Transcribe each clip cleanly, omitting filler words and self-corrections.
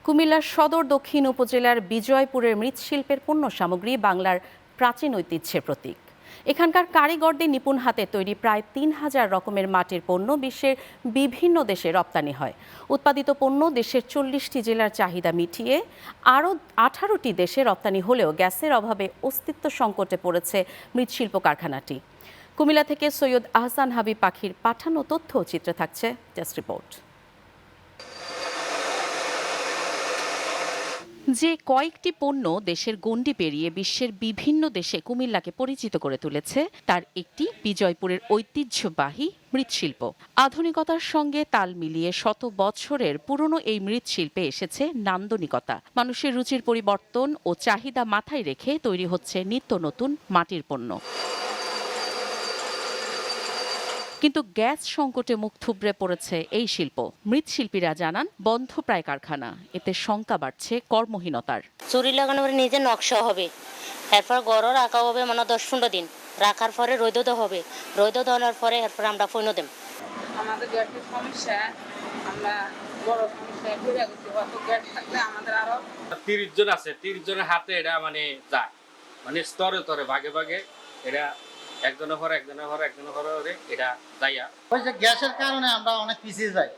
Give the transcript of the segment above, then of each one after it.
কুমিল্লার সদর দক্ষিণ উপজেলার বিজয়পুরের মৃৎশিল্পের পণ্য সামগ্রী বাংলার প্রাচীন ঐতিহ্যের প্রতীক। এখানকার কারিগরদের নিপুণ হাতে তৈরি প্রায় ৩,০০০ রকমের মাটির পণ্য বিশ্বের বিভিন্ন দেশে রপ্তানি হয়। উৎপাদিত পণ্য দেশের ৪০টি জেলার চাহিদা মিটিয়ে আরও 18টি দেশে রপ্তানি হলেও গ্যাসের অভাবে অস্তিত্ব সংকটে পড়েছে মৃৎশিল্প কারখানাটি। কুমিল্লা থেকে সৈয়দ আহসান হাবিব পাখির পাঠানো তথ্য চিত্রে থাকছে টেস্ট রিপোর্ট। যে কয়েকটি পণ্য দেশের গণ্ডি পেরিয়ে বিশ্বের বিভিন্ন দেশে কুমিল্লাকে পরিচিত করে তুলেছে তার একটি বিজয়পুরের ঐতিহ্যবাহী মৃৎশিল্প। আধুনিকতার সঙ্গে তাল মিলিয়ে শত বছরের পুরনো এই মৃৎশিল্পে এসেছে নান্দনিকতা। মানুষের রুচির পরিবর্তন ও চাহিদা মাথায় রেখে তৈরি হচ্ছে নিত্য নতুন মাটির পণ্য। কিন্তু গ্যাস সংকটে মুখ থুবড়ে পড়েছে এই শিল্প। মৃৎশিল্পীরা জানান বন্ধ প্রায় কারখানা, এতে শঙ্কা বাড়ছে কর্মহীনতার। চুরি লাগানোর পরে নিজে নকশা হবে, এরপর গড় রাখা হবে 10-15 দিন, রাখার পরে রোদ হবে, রোদ দেওয়ার পরে এরপর আমরা পণ্য দেব। আমাদের গ্যাসের সমস্যা, আমরা বড় সমস্যায় পড়ে গেছি। অত গ্যাস থাকলে আমাদের আরো 30 জন আছে, 30 জনের হাতে এটা যায়, স্তরে স্তরে ভাগে ভাগে এটা একজনের পর এটা যাইয়া। ওই যে গ্যাসের কারণে আমরা অনেক পিছিয়ে যাই,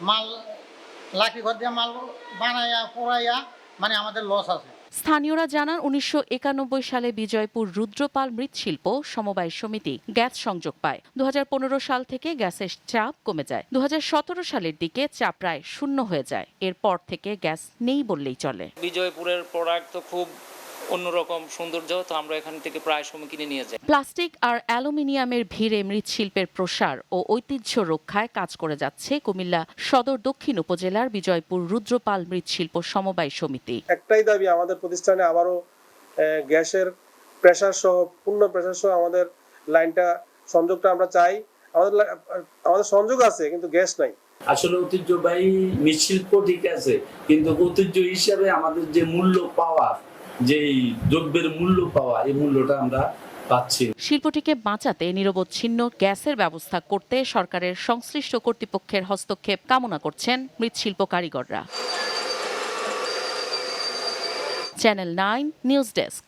মাল লাঠি ঘর দিয়ে মাল বানাইয়া পোড়াইয়া আমাদের লস আছে। স্থানীয়রা জানান 1991 সালে বিজয়পুর রুদ্রপাল মৃৎশিল্প সমবায় সমিতি গ্যাস সংযোগ পায়। 2015 সাল থেকে গ্যাসের চাপ কমে যায়। 2017 সালের দিকে চাপ প্রায় শূন্য হয়ে যায়। এরপর থেকে গ্যাস নেই বললেই চলে। বিজয়পুরের প্রোডাক্ট তো খুব অন্যরকম সৌন্দর্য, তো আমরা এখান থেকে প্রায় সময় কিনে নিয়ে যাই। প্লাস্টিক আর অ্যালুমিনিয়ামের ভিড়ে মৃৎশিল্পের প্রসার ও ঐতিহ্য রক্ষায় কাজ করে যাচ্ছে কুমিল্লা সদর দক্ষিণ উপজেলার বিজয়পুর রুদ্রপাল মৃৎশিল্প সমবায় সমিতি। একটাই দাবি, আমাদের প্রতিষ্ঠানে আবারও গ্যাসের প্রেসার সহ পূর্ণ প্রেসার সহ আমাদের লাইনটা সংযোগটা আমরা চাই। আমাদের সংযোগ আছে কিন্তু গ্যাস নাই। আসলে ঐতিহ্যবাহী মৃৎশিল্প ঠিক আছে, কিন্তু ঐতিহ্য হিসাবে আমাদের যে মূল্য পাওয়া, যেই দ্রব্যের মূল্য পাওয়া, এই মূল্যটা আমরা পাচ্ছি। শিল্পটিকে বাঁচাতে নিরবচ্ছিন্ন গ্যাসের ব্যবস্থা করতে সরকারের সংশ্লিষ্ট কর্তৃপক্ষের হস্তক্ষেপ কামনা করছেন মৃৎশিল্প কারিগররা। Channel 9 news desk.